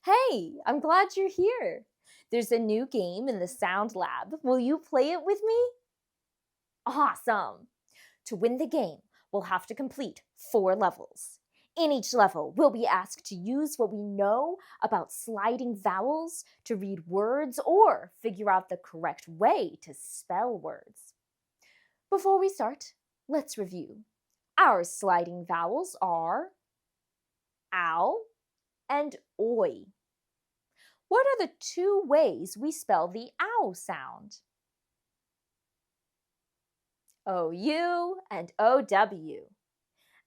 Hey, I'm glad you're here. There's a new game in the Sound Lab. Will you play it with me? Awesome! To win the game, we'll have to complete 4 levels. In each level, we'll be asked to use what we know about sliding vowels to read words or figure out the correct way to spell words. Before we start, let's review. Our sliding vowels are ow and oi. What are the 2 ways we spell the ow sound? O-U and O-W.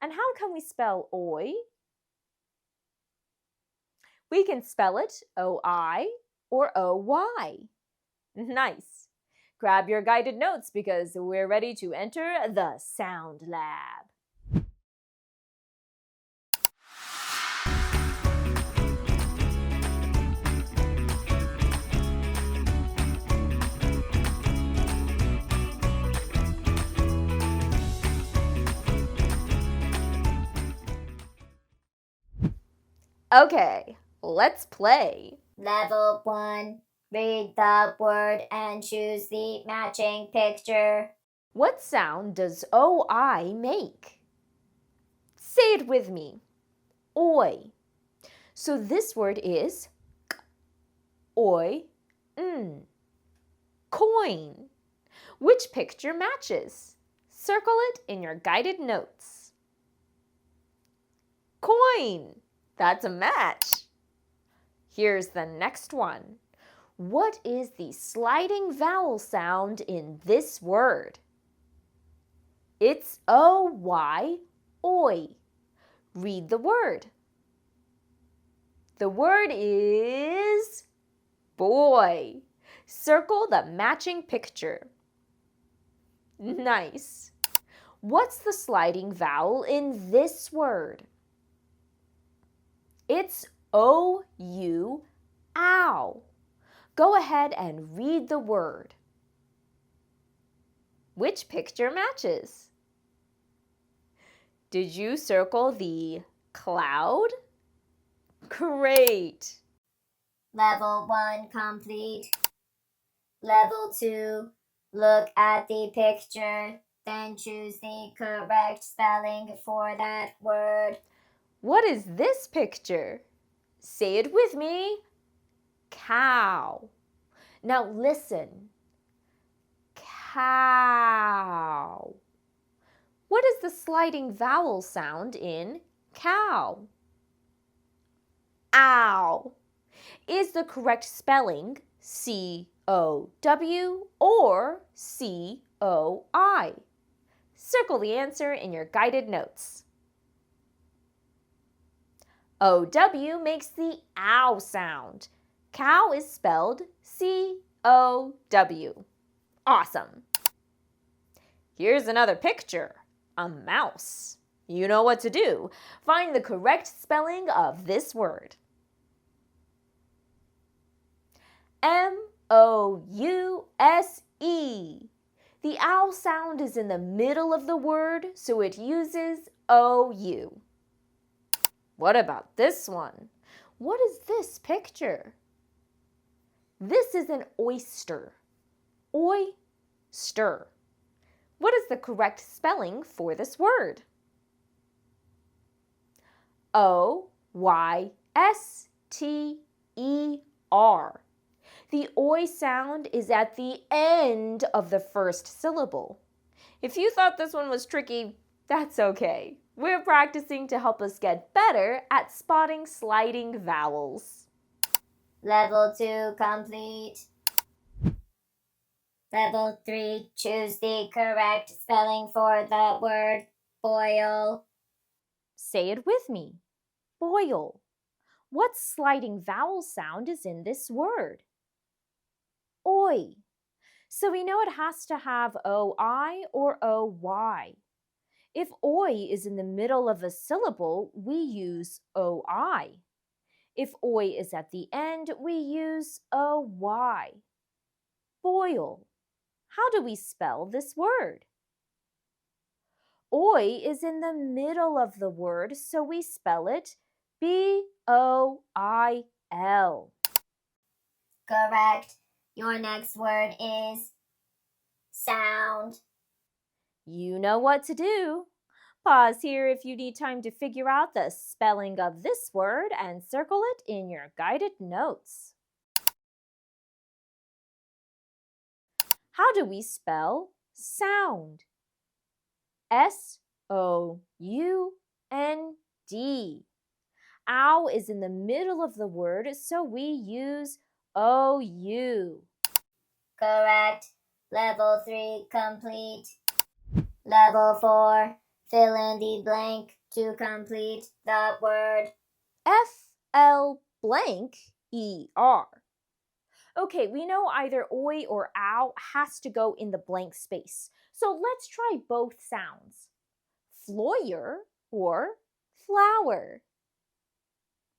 And how can we spell oi? We can spell it O-I or O-Y. Nice. Grab your guided notes because we're ready to enter the Sound Lab. Okay, let's play. Level 1. Read the word and choose the matching picture. What sound does O-I make? Say it with me. Oi. So this word is k, oi, coin. Which picture matches? Circle it in your guided notes. Coin. That's a match. Here's the next one. What is the sliding vowel sound in this word? It's O-Y, oi. Read the word. The word is boy. Circle the matching picture. Nice. What's the sliding vowel in this word? It's O-U, ow. Go ahead and read the word. Which picture matches? Did you circle the cloud? Great! Level 1 complete. Level 2. Look at the picture, then choose the correct spelling for that word. What is this picture? Say it with me. Cow. Now listen. Cow. What is the sliding vowel sound in cow? Ow. Is the correct spelling C-O-W or C-O-I? Circle the answer in your guided notes. O-W makes the ow sound. Cow is spelled C-O-W. Awesome. Here's another picture. A mouse. You know what to do. Find the correct spelling of this word. M-O-U-S-E. The ow sound is in the middle of the word, so it uses O-U. What about this one? What is this picture? This is an oyster. Oyster. What is the correct spelling for this word? O-Y-S-T-E-R. The oi sound is at the end of the first syllable. If you thought this one was tricky, that's okay. We're practicing to help us get better at spotting sliding vowels. Level 2 complete. Level 3. Choose the correct spelling for the word boil. Say it with me. Boil. What sliding vowel sound is in this word? Oi. So we know it has to have O-I or O-Y. If oi is in the middle of a syllable, we use O-I. If oi is at the end, we use O-Y. Boil. How do we spell this word? Oi is in the middle of the word, so we spell it B-O-I-L. L. Correct. Your next word is sound. You know what to do. Pause here if you need time to figure out the spelling of this word and circle it in your guided notes. How do we spell sound? S-O-U-N-D. Ow is in the middle of the word, so we use O-U. Correct. Level 3 complete. Level 4. Fill in the blank to complete the word. F-L blank E-R. Okay, we know either oi or ow has to go in the blank space. So let's try both sounds. Floyer or flower.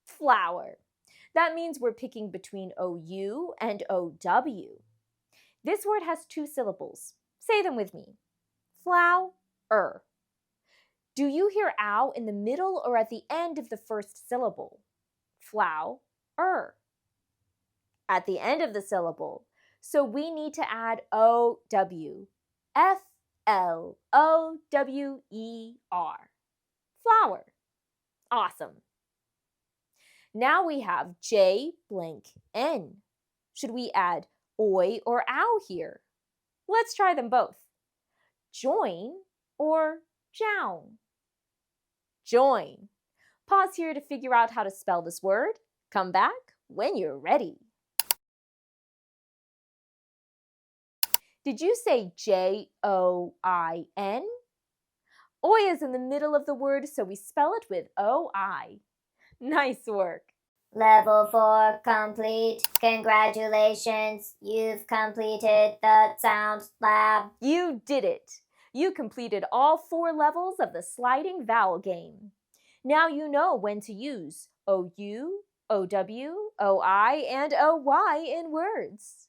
Flower. That means we're picking between OU and OW. This word has 2 syllables. Say them with me. Flower. Do you hear ow in the middle or at the end of the first syllable? Flower. At the end of the syllable. So we need to add OW. F-L-O-W-E-R. Flower. Awesome. Now we have J blank N. Should we add oi or ow here? Let's try them both. Join or jown? Join. Pause here to figure out how to spell this word. Come back when you're ready. Did you say J-O-I-N? Oi is in the middle of the word, so we spell it with O-I. Nice work. Level 4 complete. Congratulations, you've completed the sound lab. You did it. You completed all 4 levels of the sliding vowel game. Now you know when to use OU, OW, OI, and OY in words.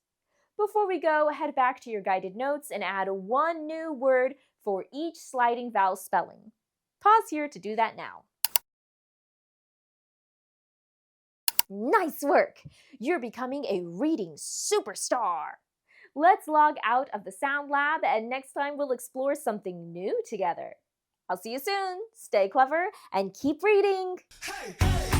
Before we go, head back to your guided notes and add 1 new word for each sliding vowel spelling. Pause here to do that now. Nice work! You're becoming a reading superstar! Let's log out of the Sound Lab, and next time we'll explore something new together. I'll see you soon. Stay clever and keep reading! Hey, hey.